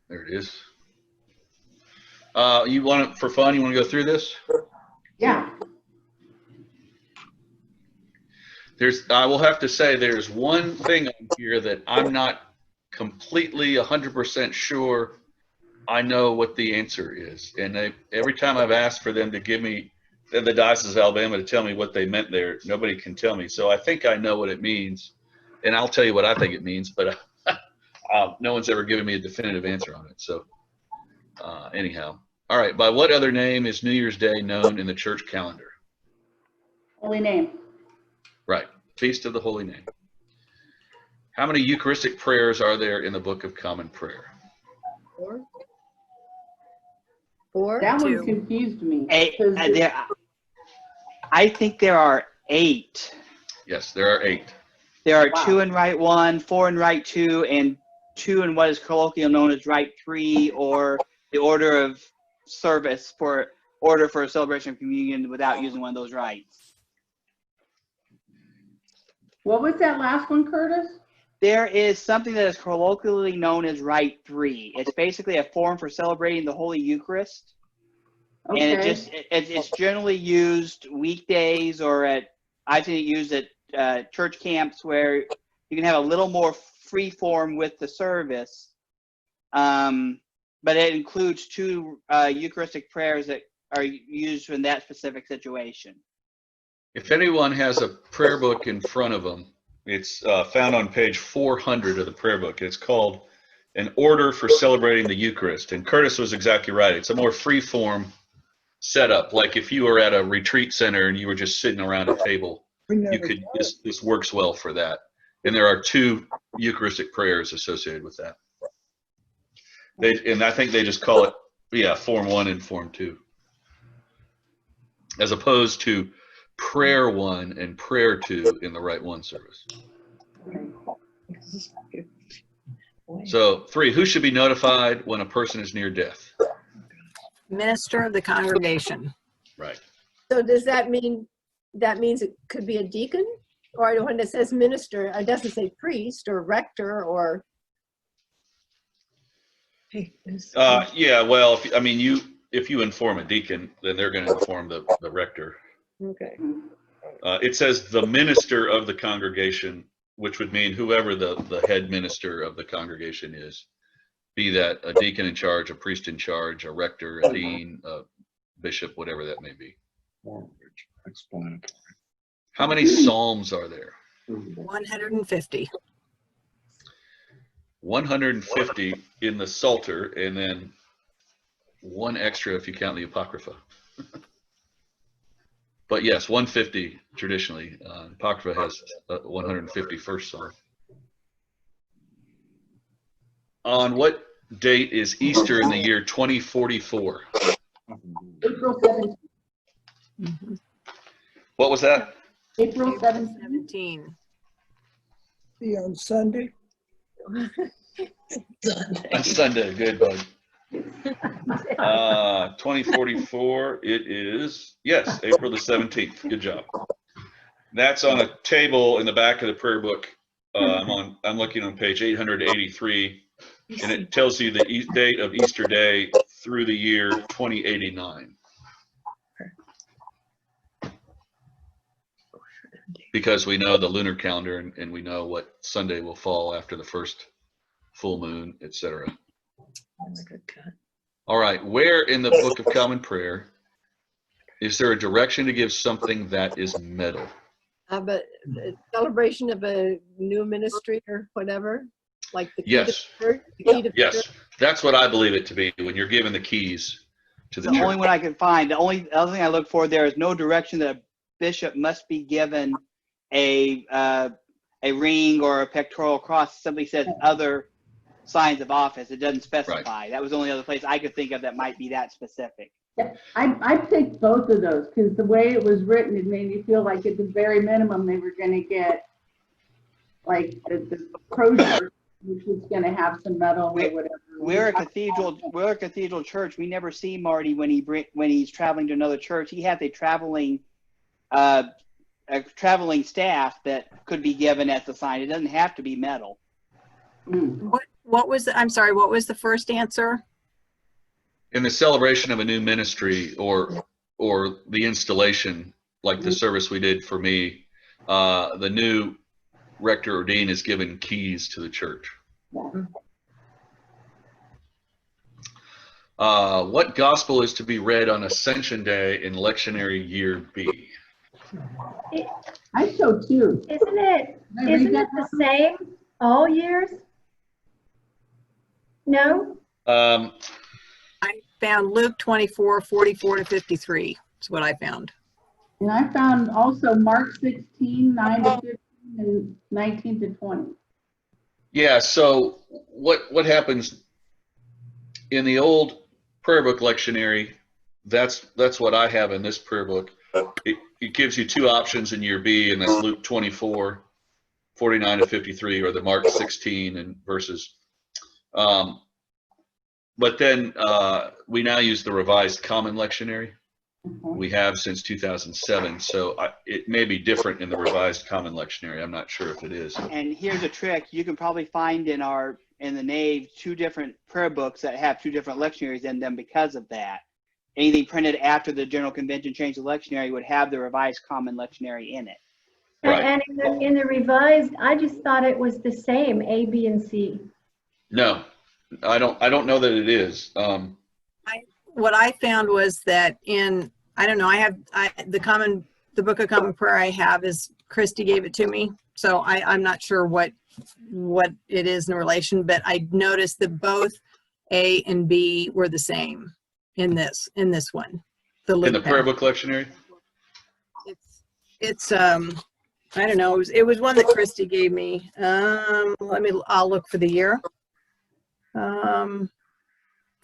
There it is. You want it for fun? You want to go through this?
Yeah.
I will have to say there's one thing on here that I'm not completely 100% sure I know what the answer is. And every time I've asked for them to give me, the Diocese of Alabama, to tell me what they meant there, nobody can tell me. So I think I know what it means, and I'll tell you what I think it means, but no one's ever given me a definitive answer on it. So anyhow. All right, by what other name is New Year's Day known in the church calendar?
Holy Name.
Right, Feast of the Holy Name. How many Eucharistic prayers are there in the Book of Common Prayer?
4.
That
2.
one confused me.
I think there are 8.
Yes, there are 8.
There are 2 in Rite 1, 4 in Rite 2, and 2 in what is colloquially known as Rite 3, or the order of service for a celebration of communion without using one of those rites.
What was that last one, Curtis?
There is something that is colloquially known as Rite 3. It's basically a form for celebrating the Holy Eucharist.
Okay.
And it's generally used weekdays or I've seen it used at church camps where you can have a little more free form with the service. But it includes 2 Eucharistic prayers that are used in that specific situation.
If anyone has a prayer book in front of them, it's found on page 400 of the prayer book. It's called An Order for Celebrating the Eucharist. And Curtis was exactly right. It's a more free form setup. Like if you were at a retreat center and you were just sitting around a table, you could, this works well for that. And there are 2 Eucharistic prayers associated with that. And I think they just call it, yeah, Form 1 and Form 2. As opposed to Prayer 1 and Prayer 2 in the Rite 1 service. So 3, who should be notified when a person is near death?
Minister of the congregation.
Right.
So does that mean, that means it could be a deacon? Or when it says minister, it doesn't say priest or rector or?
Yeah, well, if you inform a deacon, then they're going to inform the rector.
Okay.
It says the minister of the congregation, which would mean whoever the head minister of the congregation is, be that a deacon in charge, a priest in charge, a rector, a dean, a bishop, whatever that may be.
Explanatory.
How many psalms are there?
150.
150 in the Psalter, and then 1 extra if you count the Apocrypha. But yes, 150 traditionally. Apocrypha has 150 first Psalm. On what date is Easter in the year 2044?
April 17th.
Mm-hmm.
What was that?
April 17th.
17.
Be on Sunday.
On Sunday, good bud. 2044, it is, yes, April the 17th. Good job. That's on a table in the back of the prayer book. I'm looking on page 883, and it tells you the date of Easter Day through the year 2089. Because we know the lunar calendar, and we know what Sunday will fall after the first full moon, etc. All right, where in the Book of Common Prayer is there a direction to give something that is metal?
But the celebration of a new ministry or whatever, like the key
Yes.
to church, the key to
Yes,
church.
that's what I believe it to be when you're given the keys to the
The
church.
only one I could find, the only other thing I look for there is no direction that a bishop must be given a ring or a pectoral cross. It simply says other signs of office. It doesn't specify.
Right.
That was the only other place I could think of that might be that specific.
Yeah, I picked both of those because the way it was written, it made me feel like at the very minimum they were going to get like the crozier, which was going to have some metal or whatever.
We're a cathedral church. We never see Marty when he's traveling to another church. He has a traveling staff that could be given as a sign. It doesn't have to be metal.
What was I'm sorry, what was the first answer?
In the celebration of a new ministry or the installation, like the service we did for me, the new rector or dean is given keys to the church. What gospel is to be read on Ascension Day in Lectionary Year B?
I so too.
Isn't it the same all years? No?
I found Luke 24, 44 to 53. That's what I found.
And I found also Mark 16, 9 to 15 and 19 to 20.
Yeah, so what happens in the old prayer book lectionary, that's what I have in this prayer book. It gives you 2 options in year B, and that's Luke 24, 49 to 53, or the Mark 16 and verses. But then we now use the Revised Common Lectionary. We have since 2007, so it may be different in the Revised Common Lectionary. I'm not sure if it is.
And here's a trick. You can probably find in the nave 2 different prayer books that have 2 different lectionaries in them because of that. Anything printed after the General Convention changed the lectionary would have the Revised Common Lectionary in it.
Right.
And in the revised, I just thought it was the same, A, B, and C.
No, I don't know that it is.
What I found was that I don't know, the Book of Common Prayer I have is, Christy gave it to me, so I'm not sure what it is in relation, but I noticed that both A and B were the same in this one.
In the prayer book lectionary?
It's I don't know, it was one that Christy gave me. I'll look for the year.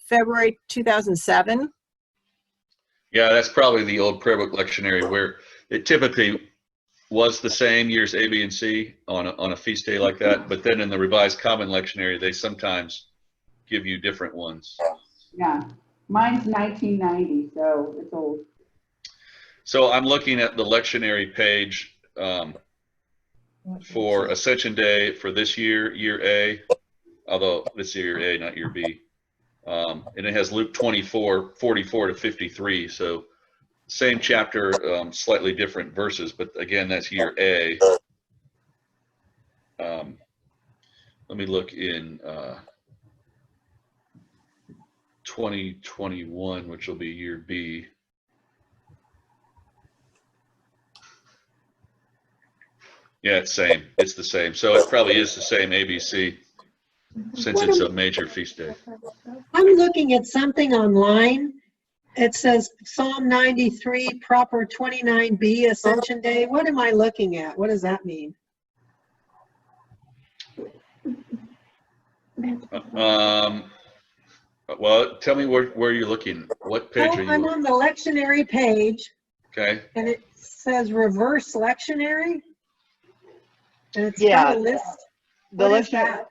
February 2007.
Yeah, that's probably the old prayer book lectionary where it typically was the same years A, B, and C on a feast day like that. But then in the Revised Common Lectionary, they sometimes give you different ones.
Yeah, mine's 1990, so it's old.
So I'm looking at the lectionary page for Ascension Day for this year, year A, although this year A, not year B. And it has Luke 24, 44 to 53. So same chapter, slightly different verses, but again, that's year A. Let me look in 2021, which will be year B. Yeah, it's same. It's the same. So it probably is the same ABC since it's a major feast day.
I'm looking at something online. It says Psalm 93, proper 29b, Ascension Day. What am I looking at? What does that mean?
Well, tell me where you're looking. What page are you
I'm
on?
on the lectionary page.
Okay.
And it says reverse lectionary. And it's
Yeah,
got a list.
The
What is
lectionary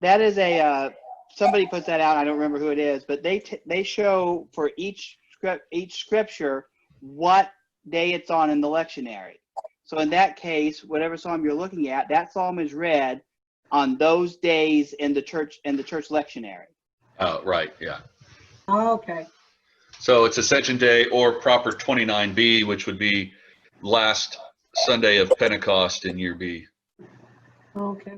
that is a somebody puts that out. I don't remember who it is, but they show for each scripture what day it's on in the lectionary. So in that case, whatever psalm you're looking at, that psalm is read on those days in the church lectionary.
Oh, right. Yeah.
Oh, okay.
So it's Ascension Day or proper 29b, which would be last Sunday of Pentecost in year B.
Okay.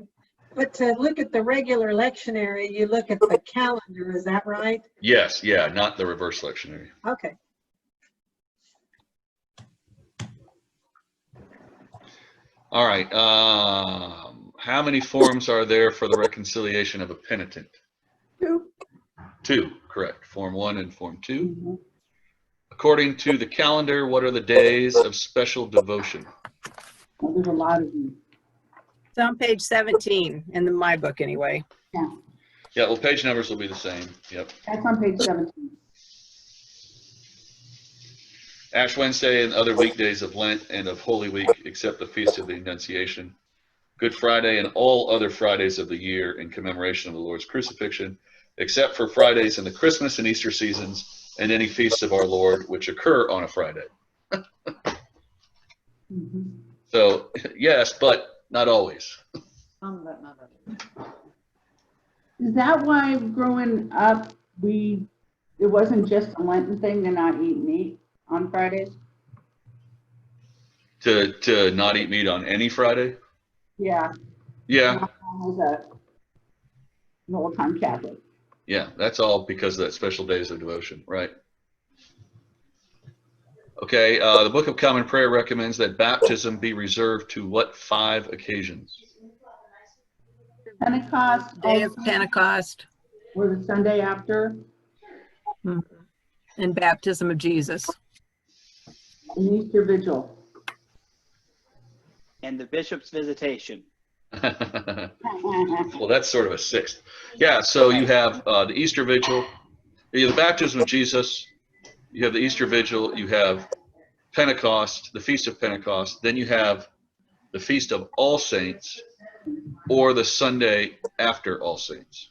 But to look at the regular lectionary, you look at the calendar, is that right?
Yes. Yeah. Not the reverse lectionary.
Okay.
All right. How many forms are there for the reconciliation of a penitent?
2.
2, correct. Form 1 and Form 2.
Mm-hmm.
According to the calendar, what are the days of special devotion?
Well, there's a lot of them.
It's on page 17 in my book anyway.
Yeah,
Yeah, well, page numbers will be the same. Yep.
that's on page 17.
Ash Wednesday and other weekdays of Lent and of Holy Week, except the Feast of the Annunciation. Good Friday and all other Fridays of the year in commemoration of the Lord's crucifixion, except for Fridays in the Christmas and Easter seasons and any feasts of our Lord which occur on a Friday.
Mm-hmm.
So, yes, but not always.
Is that why growing up, it wasn't just a Lenten thing to not eat meat on Fridays?
To not eat meat on any Friday?
Yeah.
Yeah.
My mom was an old-time Catholic.
Yeah, that's all because of that special days of devotion, right? Okay, the Book of Common Prayer recommends that baptism be reserved to what 5 occasions?
Pentecost.
Day of Pentecost.
Or the Sunday after.
And baptism of Jesus.
And Easter Vigil.
And the bishop's visitation.
Well, that's sort of a 6th. Yeah, so you have the Easter Vigil, you have the baptism of Jesus, you have the Easter Vigil, you have Pentecost, the Feast of Pentecost, then you have the Feast of All Saints, or the Sunday after All Saints.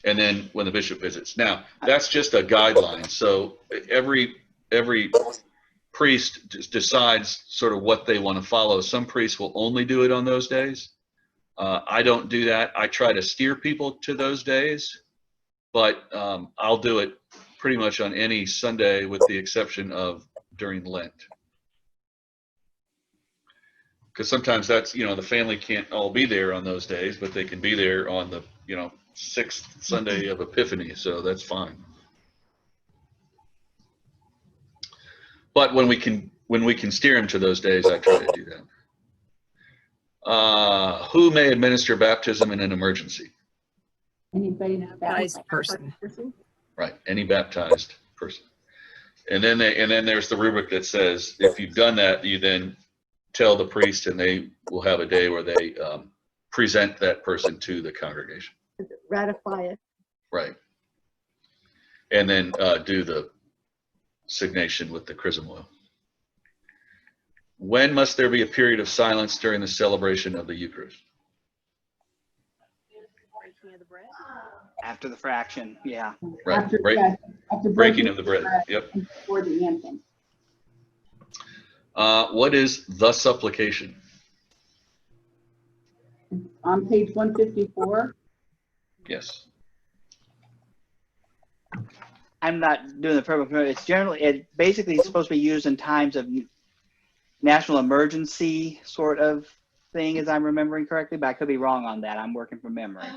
and then when the bishop visits. Now, that's just a guideline. So every priest decides sort of what they want to follow. Some priests will only do it on those days. I don't do that. I try to steer people to those days, but I'll do it pretty much on any Sunday with the exception of during Lent. Because sometimes that's, the family can't all be there on those days, but they can be there on the, 6th Sunday of Epiphany, so that's fine. But when we can steer them to those days, I try to do that. Who may administer baptism in an emergency?
Anybody
Baptized person.
Right, any baptized person. And then there's the rubric that says if you've done that, you then tell the priest, and they will have a day where they present that person to the congregation.
Ratify it.
Right. And then do the signation with the chrism oil. When must there be a period of silence during the celebration of the Eucharist?
After the fraction, yeah.
Right.
After
Breaking of the bread. Yep.
Before the anthem.
What is the supplication?
On page 154.
Yes.
I'm not doing the purpose. It basically supposed to be used in times of national emergency sort of thing, as I'm remembering correctly, but I could be wrong on that. I'm working from memory.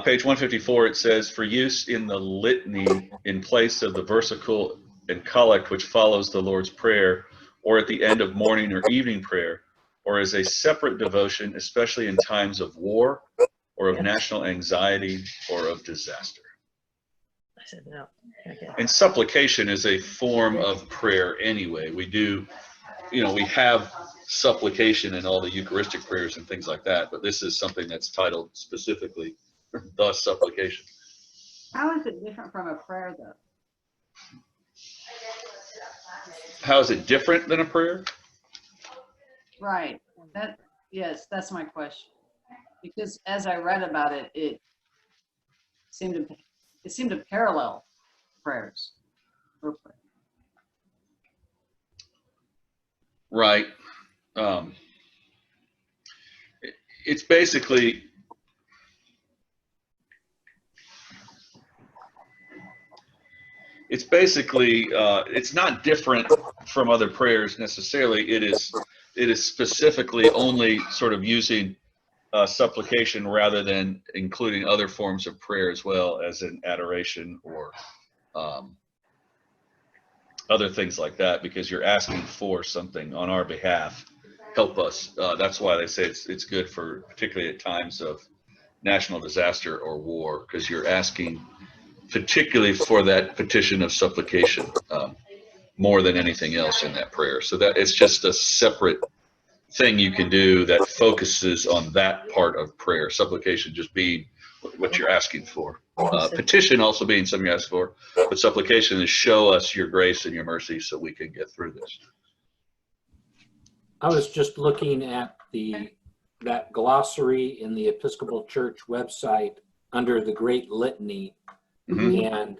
Page 154, it says, for use in the litany in place of the versicle and collect which follows the Lord's Prayer, or at the end of morning or evening prayer, or as a separate devotion, especially in times of war, or of national anxiety, or of disaster.
I said no. Okay.
And supplication is a form of prayer anyway. We do, we have supplication in all the Eucharistic prayers and things like that, but this is something that's titled specifically the supplication.
How is it different from a prayer, though?
How is it different than a prayer?
Right. Yes, that's my question. Because as I read about it, it seemed to parallel prayers.
Right. It's basically it's not different from other prayers necessarily. It is specifically only sort of using supplication rather than including other forms of prayer as well, as in adoration or other things like that, because you're asking for something on our behalf. Help us. That's why they say it's good for particularly at times of national disaster or war, because you're asking particularly for that petition of supplication more than anything else in that prayer. So that it's just a separate thing you can do that focuses on that part of prayer. Supplication just being what you're asking for. Petition also being something you ask for, but supplication is show us your grace and your mercy so we can get through this.
I was just looking at that glossary in the Episcopal Church website under the Great Litany, and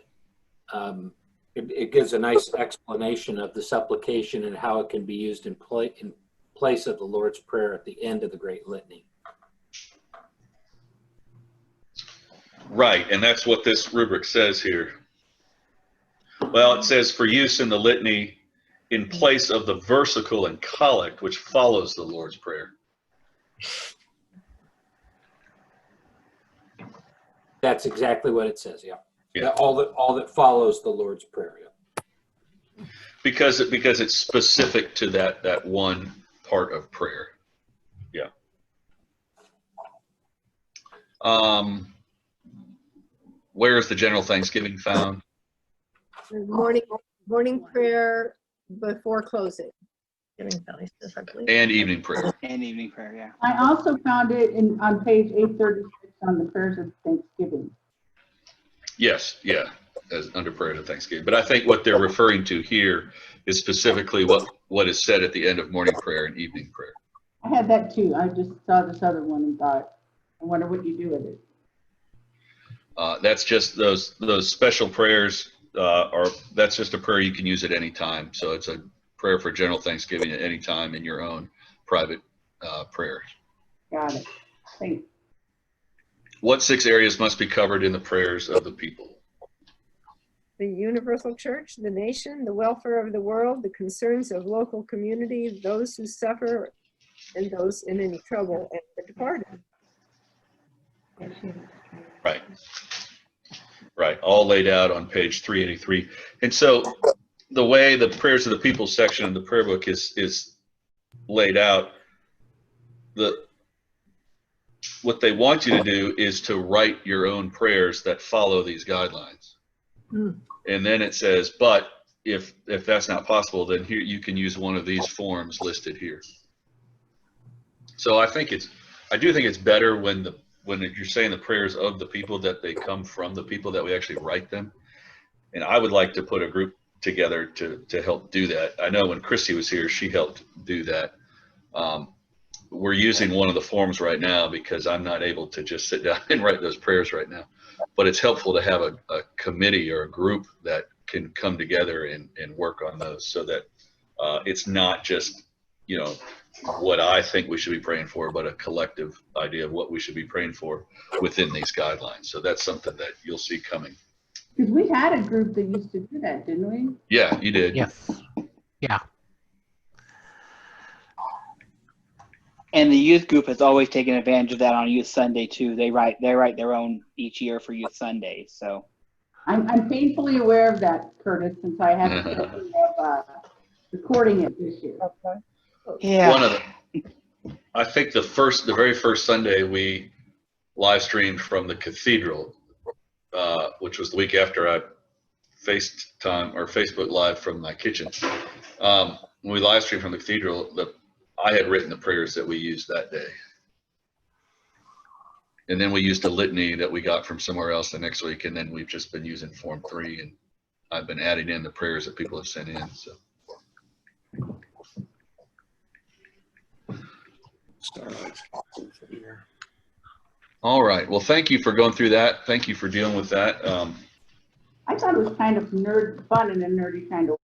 it gives a nice explanation of the supplication and how it can be used in place of the Lord's Prayer at the end of the Great Litany.
Right, and that's what this rubric says here. Well, it says for use in the litany in place of the versicle and collect which follows the Lord's Prayer.
That's exactly what it says. Yeah. All that follows the Lord's Prayer. Yeah.
Because it's specific to that one part of prayer. Yeah. Where is the general thanksgiving found?
Morning prayer before closing.
And evening prayer.
And evening prayer, yeah.
I also found it on page 836 on the prayers of Thanksgiving.
Yes, yeah, as under prayer to Thanksgiving. But I think what they're referring to here is specifically what is said at the end of morning prayer and evening prayer.
I had that too. I just saw this other one and thought, I wonder what you do with it.
That's just those special prayers that's just a prayer you can use at any time. So it's a prayer for general thanksgiving at any time in your own private prayer.
Got it. Thanks.
What 6 areas must be covered in the prayers of the people?
The universal church, the nation, the welfare of the world, the concerns of local community, those who suffer, and those in any trouble, and the departed.
Right. Right. All laid out on page 383. And so the way the prayers of the people section of the prayer book is laid out, what they want you to do is to write your own prayers that follow these guidelines. And then it says, but if that's not possible, then here you can use one of these forms listed here. So I do think it's better when you're saying the prayers of the people, that they come from the people, that we actually write them. And I would like to put a group together to help do that. I know when Christy was here, she helped do that. We're using one of the forms right now because I'm not able to just sit down and write those prayers right now. But it's helpful to have a committee or a group that can come together and work on those, so that it's not just, what I think we should be praying for, but a collective idea of what we should be praying for within these guidelines. So that's something that you'll see coming.
Because we had a group that used to do that, didn't we?
Yeah, you did.
Yes. Yeah.
And the youth group has always taken advantage of that on Youth Sunday too. They write their own each year for Youth Sunday. So
I'm painfully aware of that, Curtis, since I had to recording it this year.
Okay.
yeah.
I think the very first Sunday we live streamed from the cathedral, which was the week after I FaceTime or Facebook Live from my kitchen. When we live streamed from the cathedral, I had written the prayers that we used that day. And then we used a litany that we got from somewhere else the next week, and then we've just been using Form 3, and I've been adding in the prayers that people have sent in. So. All right. Well, thank you for going through that. Thank you for dealing with that.
I thought it was kind of fun in a nerdy kind of